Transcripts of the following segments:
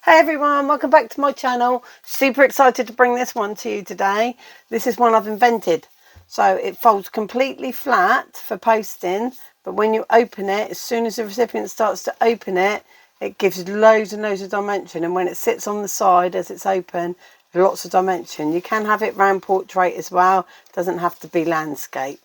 Hey everyone, welcome back to my channel. Super excited to bring this one to you today. This is one I've invented. So it folds completely flat for posting, but when you open it, as soon as the recipient starts to open it, it gives loads and loads of dimension, and when it sits on the side as it's open, lots of dimension. You can have it round portrait as well, doesn't have to be landscape.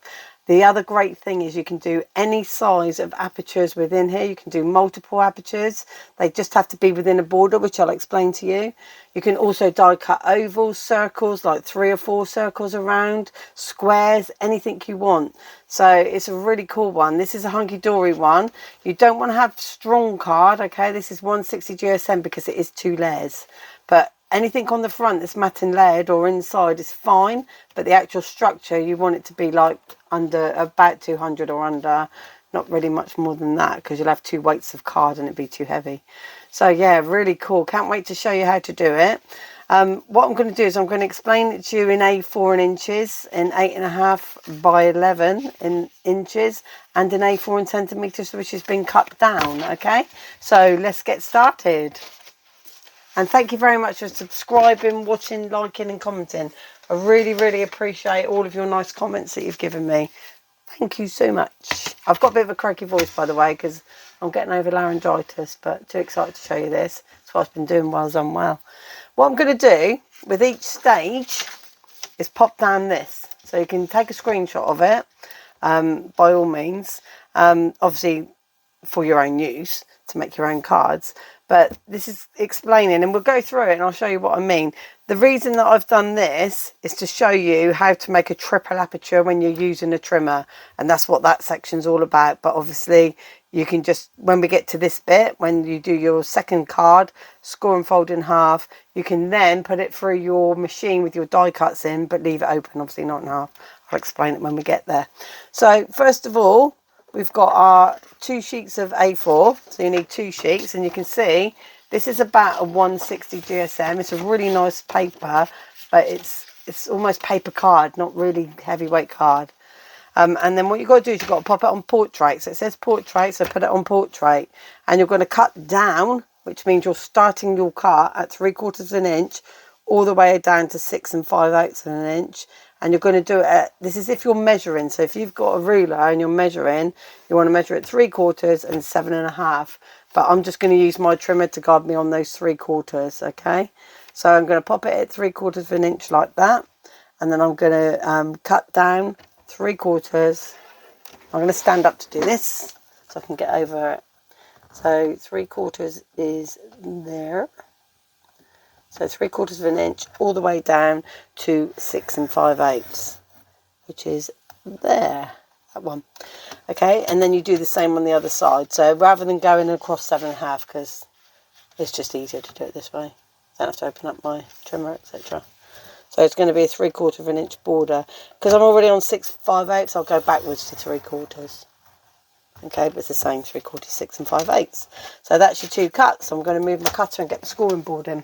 The other great thing is you can do any size of apertures within here. You can do multiple apertures. They just have to be within a border, which I'll explain to you. You can also die cut ovals, circles, like 3 or 4 circles around, squares, anything you want. So it's a really cool one. This is a hunky-dory one. You don't want to have strong card, okay? This is 160 GSM because it is 2 layers. But anything on the front that's matte and layered or inside is fine, but the actual structure, you want it to be like under about 200 or under, not really much more than that, because you'll have 2 weights of card and it'd be too heavy. So yeah, really cool. Can't wait to show you how to do it. What I'm going to do is I'm going to explain it to you in A4 in inches, in 8.5 by 11 in inches, and in A4 in centimetres, which has been cut down. Okay, so let's get started. And thank you very much for subscribing, watching, liking and commenting. I really, really appreciate all of your nice comments that you've given me. Thank you so much. I've got a bit of a croaky voice, by the way, because I'm getting over laryngitis, but too excited to show you this. That's what I've been doing while I was unwell. What I'm going to do with each stage is pop down this. So you can take a screenshot of it, by all means. Obviously, for your own use, to make your own cards. But this is explaining, and we'll go through it and I'll show you what I mean. The reason that I've done this is to show you how to make a triple aperture when you're using a trimmer, and that's what that section's all about. But obviously you can just, when we get to this bit, when you do your second card, score and fold in half, you can then put it through your machine with your die cuts in, but leave it open, obviously not in half. I'll explain it when we get there. So first of all, we've got our 2 sheets of A4, so you need 2 sheets, and you can see this is about a 160 GSM. It's a really nice paper, but it's almost paper card, not really heavyweight card. And then what you've got to do is you've got to pop it on portrait. So it says portrait, so put it on portrait, and you're going to cut down, which means you're starting your cut at 3/4 of an inch all the way down to 6 5/8 of an inch. And you're going to do it at, this is if you're measuring. So if you've got a ruler and you're measuring, you want to measure it 3/4 and 7.5. But I'm just going to use my trimmer to guide me on those 3/4, okay? So I'm going to pop it at 3/4 of an inch like that. And then I'm going to cut down 3/4. I'm going to stand up to do this so I can get over it. So 3/4 is there. So 3/4 of an inch all the way down to 6 5/8, which is there, that one. Okay, and then you do the same on the other side. So rather than going across 7.5, because it's just easier to do it this way. I don't have to open up my trimmer, etc. So it's going to be a 3/4 of an inch border. Because I'm already on 6 5/8, I'll go backwards to 3/4. Okay, but it's the same, 3/4, 6 5/8. So that's your 2 cuts. I'm going to move my cutter and get the scoring board in.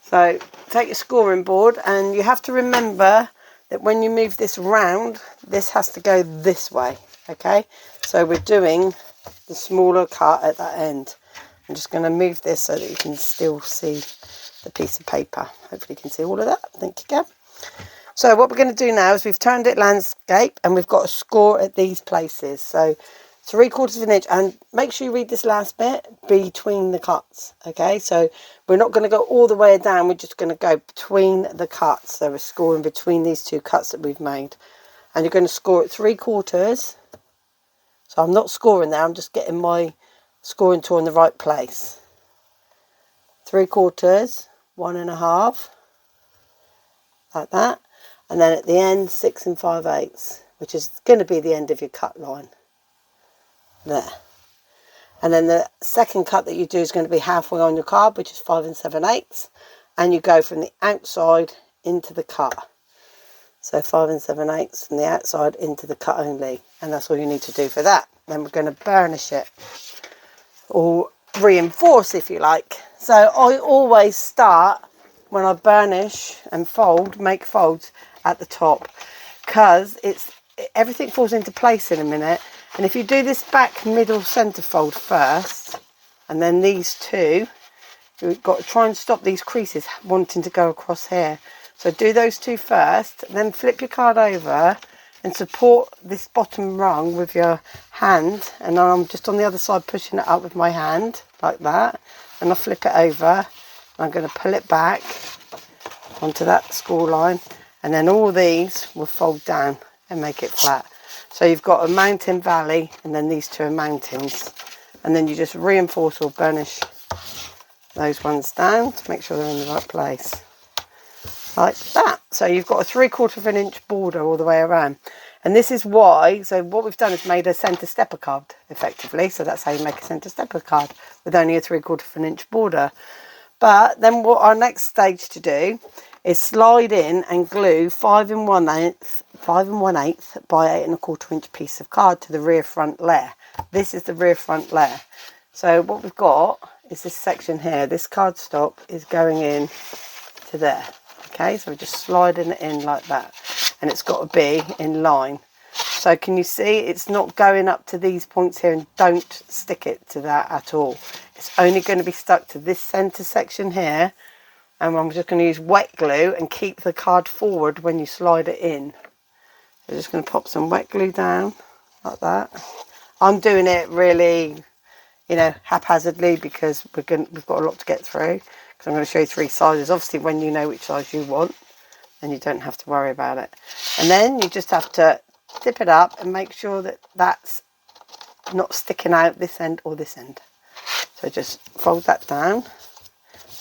So take your scoring board, and you have to remember that when you move this round, this has to go this way, okay? So we're doing the smaller cut at that end. I'm just going to move this so that you can still see the piece of paper. Hopefully you can see all of that. I think you can. So what we're going to do now is we've turned it landscape, and we've got a score at these places. So 3/4 of an inch, and make sure you read this last bit between the cuts, okay? So we're not going to go all the way down, we're just going to go between the cuts. So we're scoring between these 2 cuts that we've made, and you're going to score at 3/4. So I'm not scoring there, I'm just getting my scoring tool in the right place. 3/4, 1.5, like that, and then at the end 6 5/8, which is going to be the end of your cut line. There. And then the second cut that you do is going to be halfway on your card, which is 5 7/8, and you go from the outside into the cut. So 5 7/8 from the outside into the cut only, and that's all you need to do for that. Then we're going to burnish it, or reinforce if you like. So I always start, when I burnish and fold, make folds at the top, because everything falls into place in a minute. And if you do this back middle centre fold first, and then these 2, you've got to try and stop these creases wanting to go across here. So do those two first, then flip your card over and support this bottom rung with your hand, and I'm just on the other side pushing it up with my hand like that, and I'll flip it over and I'm going to pull it back onto that score line, and then all these will fold down and make it flat. So you've got a mountain valley, and then these two are mountains, and then you just reinforce or burnish those ones down to make sure they're in the right place like that. So you've got a 3/4 inch border all the way around, and this is why, so what we've done is made a centre stepper card effectively. So that's how you make a centre stepper card, with only a 3/4 inch border. But then what our next stage to do is slide in and glue 5 1/8 by 8 1/4 inch piece of card to the rear front layer. This is the rear front layer. So what we've got is this section here. This cardstock is going in to there. Okay, so we're just sliding it in like that, and it's got to be in line. So can you see it's not going up to these points here, and don't stick it to that at all. It's only going to be stuck to this centre section here, and I'm just going to use wet glue and keep the card forward when you slide it in. I'm just going to pop some wet glue down like that. I'm doing it really, you know, haphazardly because we've got a lot to get through. Because I'm going to show you 3 sizes. Obviously, when you know which size you want, then you don't have to worry about it. And then you just have to tip it up and make sure that that's not sticking out this end or this end. So just fold that down.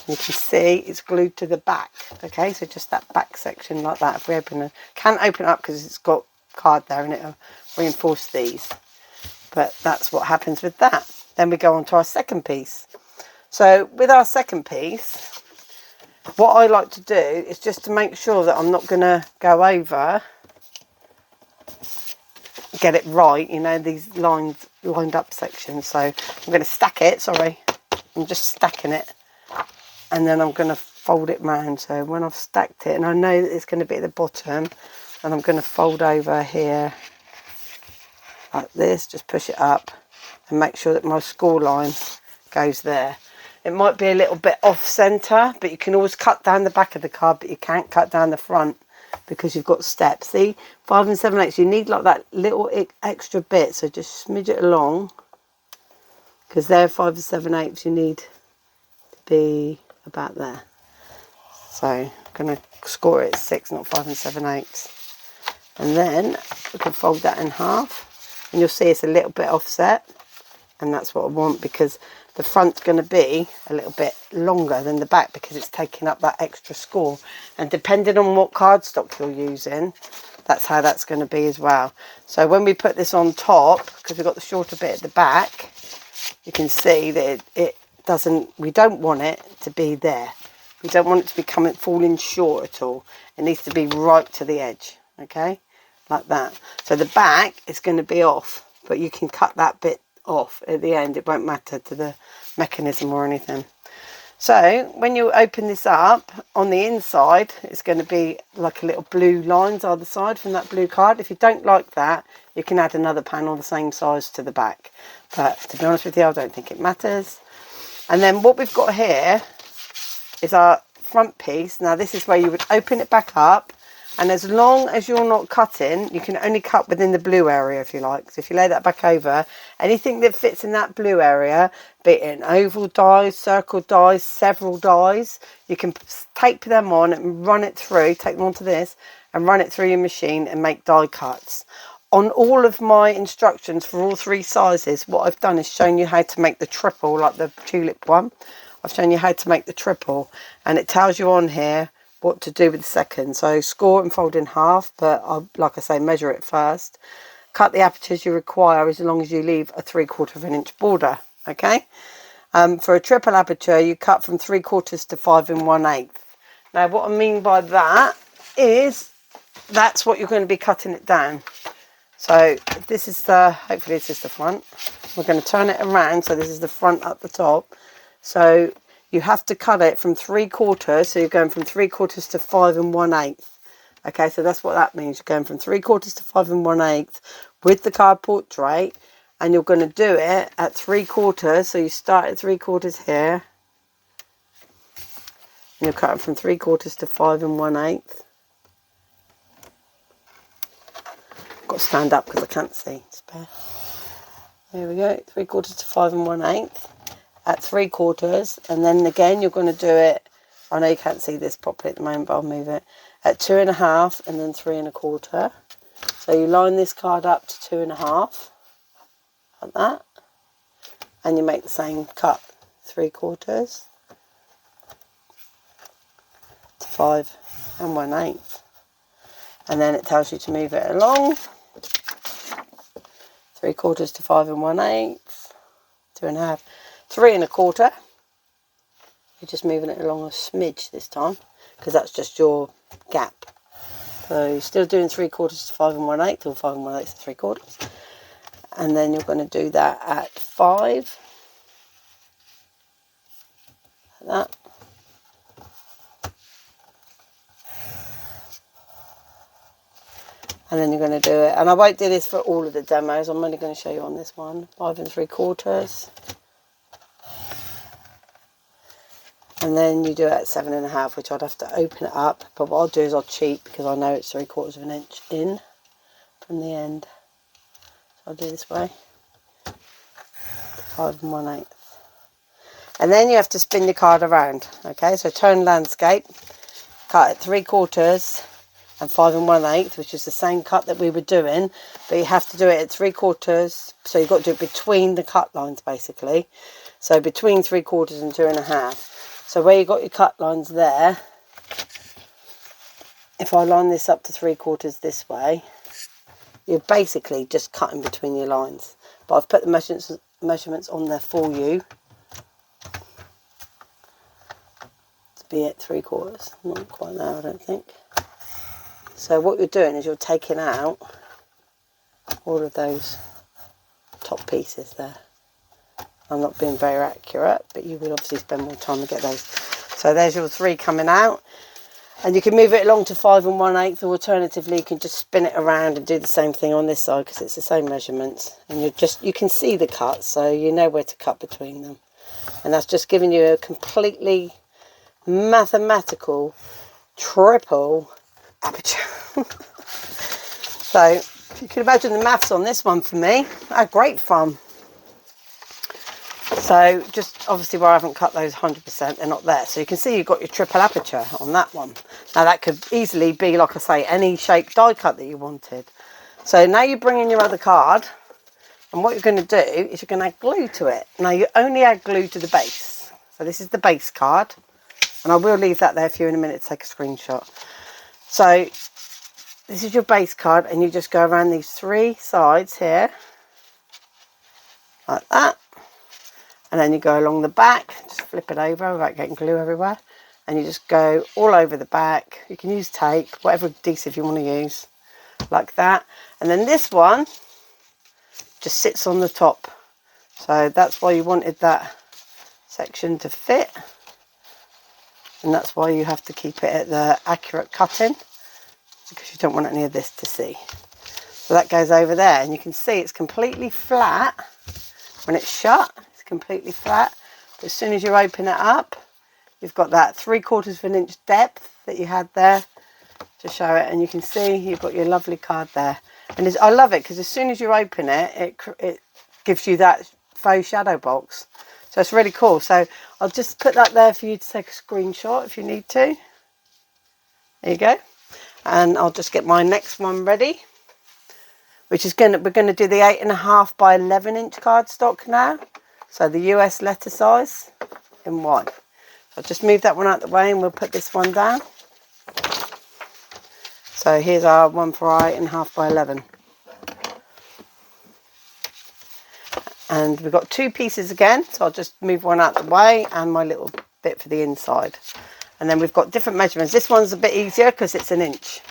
You can see it's glued to the back. Okay, so just that back section like that. If we open it, can't open it up because it's got card there and it'll reinforce these. But that's what happens with that. Then we go on to our second piece. So with our second piece, what I like to do is just to make sure that I'm not going to go over, get it right, you know, these lined up sections. So I'm going to stack it, sorry, I'm just stacking it, and then I'm going to fold it round. So when I've stacked it, and I know that it's going to be at the bottom, and I'm going to fold over here like this, just push it up and make sure that my score line goes there. It might be a little bit off centre, but you can always cut down the back of the card, but you can't cut down the front because you've got steps. See, 5 7/8, you need like that little extra bit, so just smidge it along, because they're 5 7/8, you need to be about there. So I'm going to score it at 6, not 5 7/8. And then we can fold that in half, and you'll see it's a little bit offset, and that's what I want, because the front's going to be a little bit longer than the back because it's taking up that extra score. And depending on what cardstock you're using, that's how that's going to be as well. So when we put this on top, because we've got the shorter bit at the back, you can see that it doesn't, we don't want it to be there. We don't want it to be falling short at all. It needs to be right to the edge, okay, like that. So the back is going to be off, but you can cut that bit off at the end. It won't matter to the mechanism or anything. So when you open this up, on the inside it's going to be like a little blue lines either side from that blue card. If you don't like that, you can add another panel the same size to the back, but to be honest with you, I don't think it matters. And then what we've got here is our front piece. Now this is where you would open it back up, and as long as you're not cutting, you can only cut within the blue area if you like. So if you lay that back over, anything that fits in that blue area, be it an oval die, circle dies, several dies, you can tape them on and run it through, take them onto this and run it through your machine and make die cuts. On all of my instructions for all 3 sizes, what I've done is shown you how to make the triple, like the tulip one. I've shown you how to make the triple, and it tells you on here what to do with the second. So score and fold in half, but like I say, measure it first. Cut the apertures you require as long as you leave a 3/4 inch border. Okay. For a triple aperture, you cut from 3/4 to 5 1/8. Now, what I mean by that is that's what you're going to be cutting it down. So this is the, hopefully this is the front. We're going to turn it around, so this is the front at the top. So you have to cut it from 3/4, so you're going from 3/4 to 5 1/8. Okay, so that's what that means. You're going from 3/4 to 5 1/8 with the card portrait, and you're going to do it at 3/4. So you start at 3/4 here, you're cutting from 3/4 to 5 1/8. Got to stand up because I can't see. Spare. There we go. 3/4 to 5 1/8 at 3/4, and then again you're going to do it. I know you can't see this properly at the moment, but I'll move it at 2 1/2 and then 3 1/4. So you line this card up to 2 1/2 like that, and you make the same cut, 3/4 to 5 1/8, and then it tells you to move it along 3/4 to 5 1/8, 2 1/2, 3 1/4. You're just moving it along a smidge this time because that's just your gap. So you're still doing 3/4 to 5 1/8 or 5 1/8 to 3/4, and then you're going to do that at 5 like that. And then you're going to do it, and I won't do this for all of the demos, I'm only going to show you on this one, 5 3/4, and then you do it at 7 1/2, which I'd have to open it up, but what I'll do is I'll cheat because I know it's 3/4 of an inch in from the end. So I'll do this way, 5 1/8, and then you have to spin your card around. Okay, so turn landscape, cut at 3/4 and 5 1/8, which is the same cut that we were doing, but you have to do it at 3/4, so you've got to do it between the cut lines basically, so between 3/4 and 2 1/2. So where you got your cut lines there, if I line this up to 3/4 this way, you're basically just cutting between your lines, but I've put the measurements on there for you to be at 3/4, not quite there I don't think. So what you're doing is you're taking out all of those top pieces there. I'm not being very accurate, but you will obviously spend more time to get those. So there's your 3 coming out, and you can move it along to 5 1/8, or alternatively you can just spin it around and do the same thing on this side because it's the same measurements, and you can see the cuts, so you know where to cut between them, and that's just giving you a completely mathematical triple aperture. So if you can imagine the maths on this one for me, I had great fun. So just obviously where I haven't cut those 100%, they're not there, so you can see you've got your triple aperture on that one. Now that could easily be, like I say, any shape die cut that you wanted. So now you bring in your other card, and what you're going to do is you're going to add glue to it. Now you only add glue to the base, so this is the base card, and I will leave that there for you in a minute to take a screenshot. So this is your base card, and you just go around these 3 sides here like that, and then you go along the back, just flip it over without getting glue everywhere, and you just go all over the back. You can use tape, whatever adhesive you want to use, like that. And then this one just sits on the top, so that's why you wanted that section to fit, and that's why you have to keep it at the accurate cutting, because you don't want any of this to see. So that goes over there, and you can see it's completely flat when it's shut. It's completely flat, but as soon as you open it up, you've got that 3/4 of an inch depth that you had there to show it, and you can see you've got your lovely card there. And I love it because as soon as you open it, it gives you that faux shadow box, so it's really cool. So I'll just put that there for you to take a screenshot if you need to. There you go. And I'll just get my next one ready, which is we're going to do the 8 1/2 by 11 inch cardstock now, so the US letter size in white. So I'll just move that one out the way, and we'll put this one down. So here's our one for 8 1/2 by 11, and we've got 2 pieces again, so I'll just move one out the way and my little bit for the inside. And then we've got different measurements. This one's a bit easier because it's 1 inch.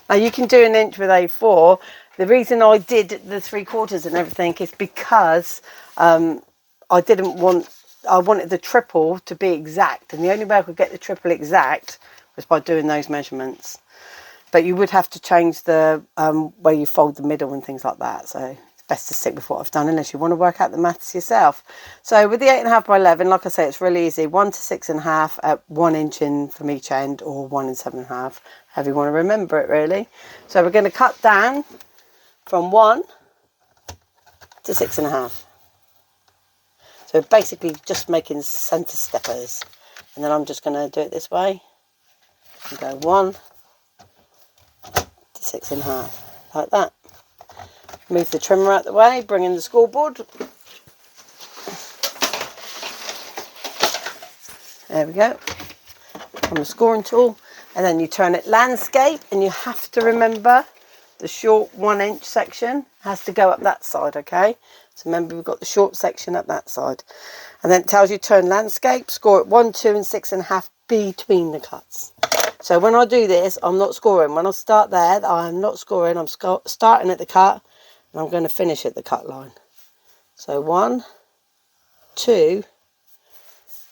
Now you can do 1 inch with A4. The reason I did the 3/4 and everything is because I wanted the triple to be exact, and the only way I could get the triple exact was by doing those measurements. But you would have to change the where you fold the middle and things like that, so it's best to stick with what I've done unless you want to work out the maths yourself. So with the 8.5 by 11, like I say, it's really easy. 1 to 6.5 at 1 inch in from each end, or 1 and 7.5, however you want to remember it really. So we're going to cut down from 1 to 6.5. So basically just making centre steppers. And then I'm just going to do it this way. And go 1 to 6.5, like that. Move the trimmer out the way, bring in the scoreboard. There we go. On the scoring tool. And then you turn it landscape, and you have to remember the short 1 inch section has to go up that side, okay? So remember, we've got the short section up that side. And then it tells you turn landscape, score at 1, 2 and 6.5 between the cuts. So when I do this, I'm not scoring. When I start there, I'm not scoring. I'm starting at the cut, and I'm going to finish at the cut line. So 1, 2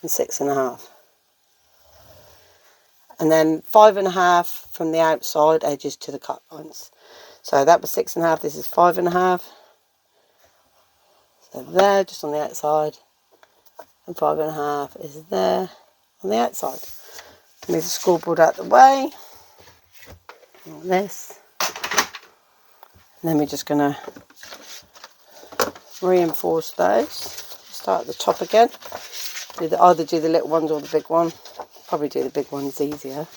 and 6.5. And then 5.5 from the outside edges to the cut lines. So that was 6.5, this is 5.5. So there, just on the outside. And 5.5 is there on the outside. Move the scoreboard out the way. Like this. And then we're just going to reinforce those. Start at the top again. Either do the little ones or the big one. Probably do the big ones easier.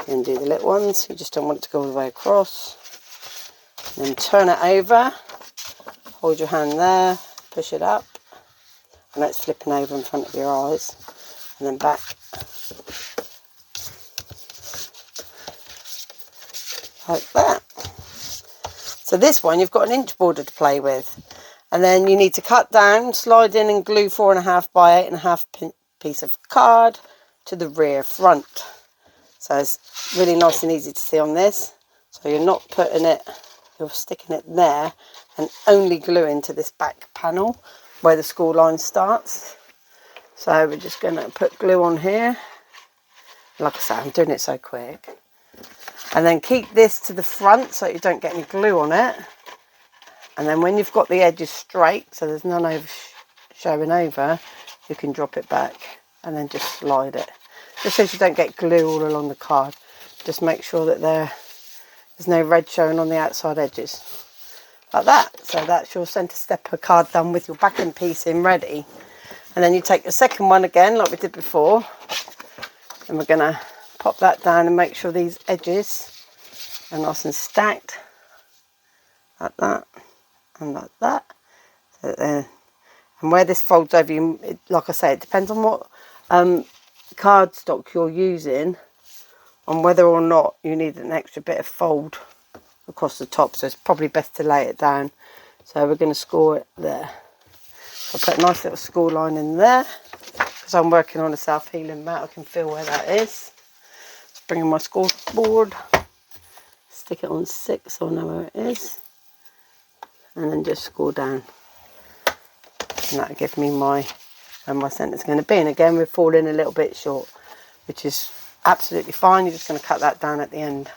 Then do the little ones. You just don't want it to go all the way across. And then turn it over. Hold your hand there. Push it up. And it's flipping over in front of your eyes. And then back. Like that. So this one, you've got an inch border to play with. And then you need to cut down, slide in and glue 4.5 by 8.5 piece of card to the rear front. So it's really nice and easy to see on this. So you're not putting it, you're sticking it there and only gluing to this back panel where the score line starts. So we're just going to put glue on here. Like I say, I'm doing it so quick. And then keep this to the front so you don't get any glue on it. And then when you've got the edges straight, so there's none over showing over, you can drop it back and then just slide it. Just so you don't get glue all along the card. Just make sure that there's no red showing on the outside edges. Like that. So that's your centre stepper card done with your backing piece in ready. And then you take the second one again like we did before. And we're going to pop that down and make sure these edges are nice and stacked. Like that. And like that. So and where this folds over, like I say, it depends on what cardstock you're using, on whether or not you need an extra bit of fold across the top. So it's probably best to lay it down. So we're going to score it there. I'll put a nice little score line in there because I'm working on a self-healing mat. I can feel where that is. Just bring in my scoreboard, stick it on 6 so I know where it is, and then just score down. And that'll give me where my centre's going to be. And again, we're falling a little bit short, which is absolutely fine. You're just going to cut that down at the end.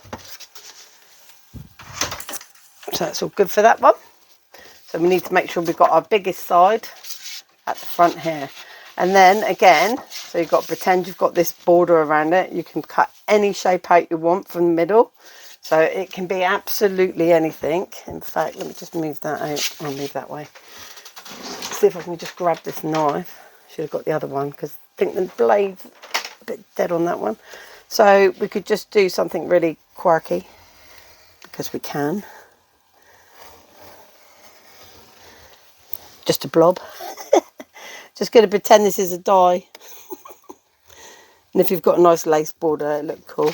So that's all good for that one. So we need to make sure we've got our biggest side at the front here. And then again, so you've got to pretend you've got this border around it. You can cut any shape out you want from the middle. So it can be absolutely anything. In fact, let me just move that out. I'll move that way. See if I can just grab this knife. Should have got the other one because I think the blade's a bit dead on that one. So we could just do something really quirky because we can. Just a blob. Just going to pretend this is a die. And if you've got a nice lace border, it looks cool.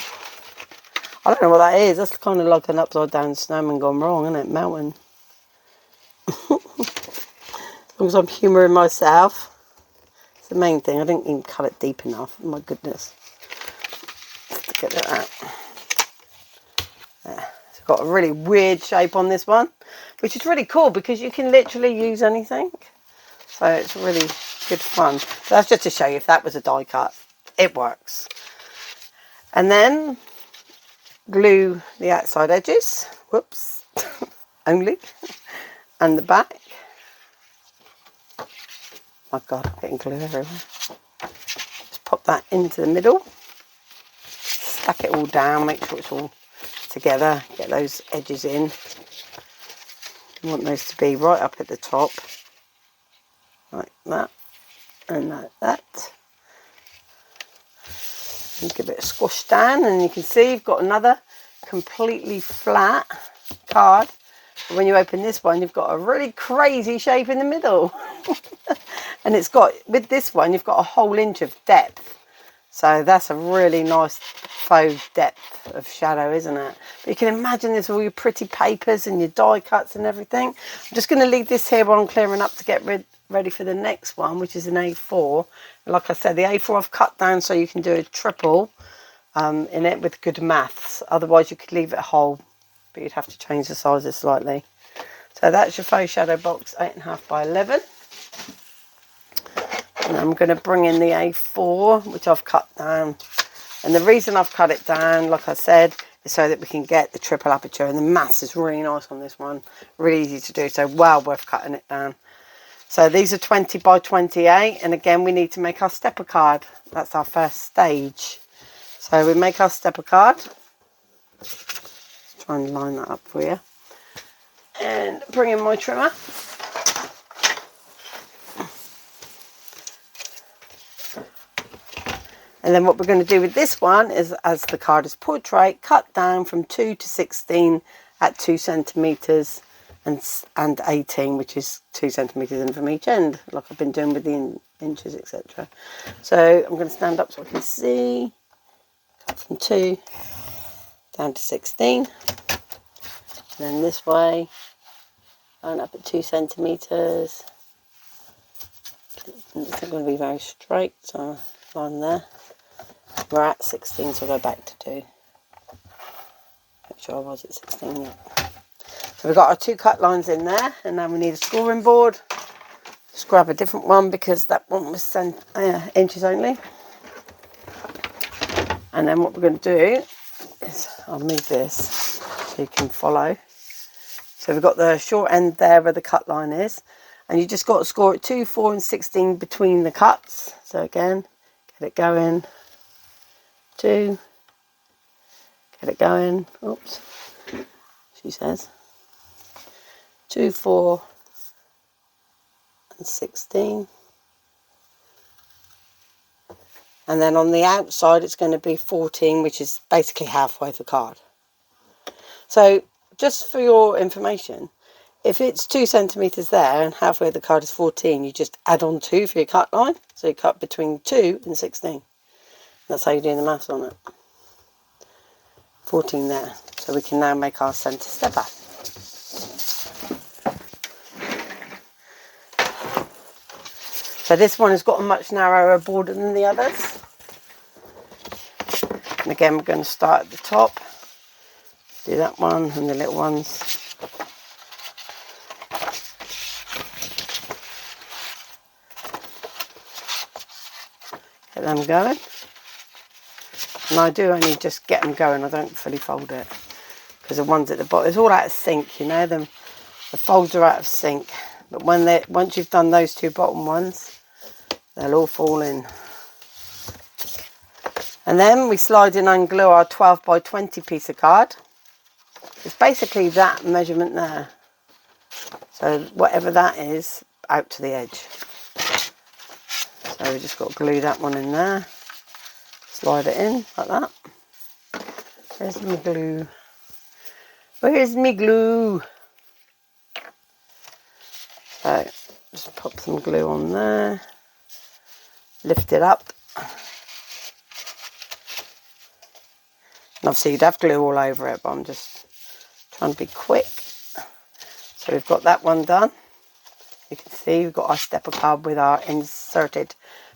I don't know what that is. That's kind of like an upside down snowman gone wrong, isn't it? Melting. As long as I'm humouring myself. It's the main thing. I didn't even cut it deep enough. Oh my goodness. Let's get that out. There. It's got a really weird shape on this one, which is really cool because you can literally use anything. So it's really good fun. So that's just to show you if that was a die cut. It works. And then glue the outside edges. Whoops. Only. and the back. My God, I'm getting glue everywhere. Just pop that into the middle. Stack it all down, make sure it's all together. Get those edges in. You want those to be right up at the top. Like that. And like that. And give it a squash down, and you can see you've got another completely flat card. But when you open this one, you've got a really crazy shape in the middle. And it's got, with this one, you've got a whole inch of depth. So that's a really nice faux depth of shadow, isn't it? But you can imagine this with all your pretty papers and your die cuts and everything. I'm just going to leave this here while I'm clearing up to get ready for the next one, which is an A4. Like I said, the A4 I've cut down so you can do a triple in it with good maths. Otherwise you could leave it whole, but you'd have to change the sizes slightly. So that's your faux shadow box, 8.5 by 11. And I'm going to bring in the A4, which I've cut down. And the reason I've cut it down, like I said, is so that we can get the triple aperture. And the maths is really nice on this one. Really easy to do, so well worth cutting it down. So these are 20 by 28. And again, we need to make our stepper card. That's our first stage. So we make our stepper card. Try and line that up for you. And bring in my trimmer. And then what we're going to do with this one is, as the card is portrait, cut down from 2 to 16 at 2 centimetres and 18, which is 2 centimetres in from each end, like I've been doing with the inches, etc. So I'm going to stand up so I can see. Cut from 2 down to 16. And then this way, line up at 2 centimetres. It's not going to be very straight, so line there. We're at 16, so I'll go back to 2. Make sure I was at 16 yet. So we've got our 2 cut lines in there, and now we need a scoring board. Just grab a different one because that one was inches only. And then what we're going to do is, I'll move this so you can follow. So we've got the short end there where the cut line is, and you just got to score at 2, 4 and 16 between the cuts. So again, get it going. 2, get it going, oops, she says, 2, 4 and 16, and then on the outside it's going to be 14, which is basically halfway the card. So just for your information, if it's 2 centimetres there and halfway the card is 14, you just add on 2 for your cut line, so you cut between 2 and 16. That's how you're doing the maths on it. 14 there. So we can now make our centre stepper. So this one has got a much narrower border than the others. And again, we're going to start at the top. Do that one and the little ones. Get them going. And I do only just get them going, I don't fully fold it. Because the ones at the bottom, it's all out of sync, you know, the folds are out of sync. But once you've done those 2 bottom ones, they'll all fall in. And then we slide in and glue our 12 by 20 piece of card. It's basically that measurement there. So whatever that is, out to the edge. So we just got to glue that one in there. Slide it in like that. Where's my glue? Where's my glue? So just pop some glue on there. Lift it up. And obviously you'd have glue all over it, but I'm just trying to be quick. So we've got that one done. You can see we've got our stepper card with our inserted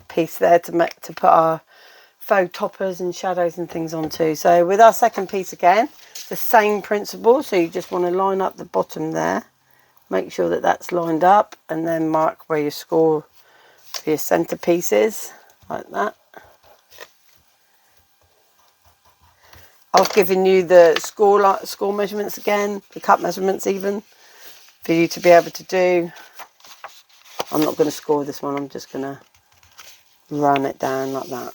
piece there to put our faux toppers and shadows and things onto. So with our second piece again, the same principle. So you just want to line up the bottom there, make sure that that's lined up, and then mark where you score for your centre pieces like that. I've given you the score measurements again, the cut measurements even. for you to be able to do. I'm not going to score this one, I'm just going to run it down like that.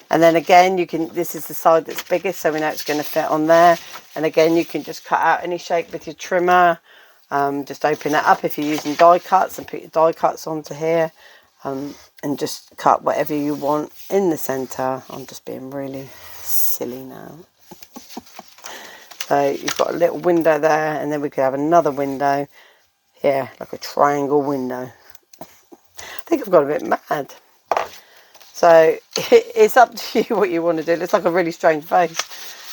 And then again, you can, this is the side that's biggest, so we know it's going to fit on there. And again, you can just cut out any shape with your trimmer. Just open it up if you're using die cuts and put your die cuts onto here. And just cut whatever you want in the centre. I'm just being really silly now. So you've got a little window there, and then we could have another window here, like a triangle window. I think I've got a bit mad. So it's up to you what you want to do. It looks like a really strange face.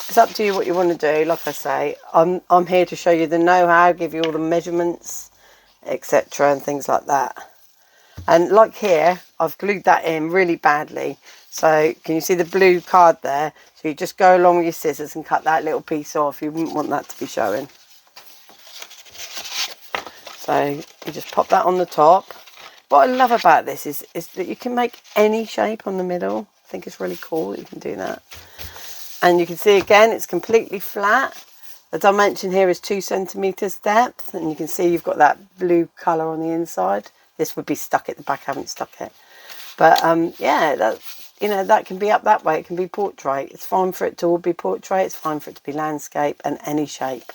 It's up to you what you want to do. Like I say, I'm here to show you the know-how, give you all the measurements, etc. and things like that. And like here, I've glued that in really badly. So can you see the blue card there? So you just go along with your scissors and cut that little piece off. You wouldn't want that to be showing. So you just pop that on the top. What I love about this is that you can make any shape on the middle. I think it's really cool that you can do that. And you can see again, it's completely flat. The dimension here is 2 centimeters depth. And you can see you've got that blue colour on the inside. This would be stuck at the back, I haven't stuck it. But yeah, that, you know, that can be up that way. It can be portrait. It's fine for it to all be portrait. It's fine for it to be landscape and any shape.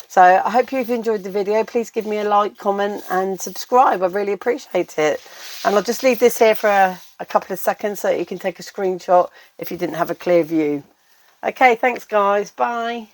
So I hope you've enjoyed the video. Please give me a like, comment and subscribe. I really appreciate it. And I'll just leave this here for a couple of seconds so that you can take a screenshot if you didn't have a clear view. Okay, thanks guys. Bye.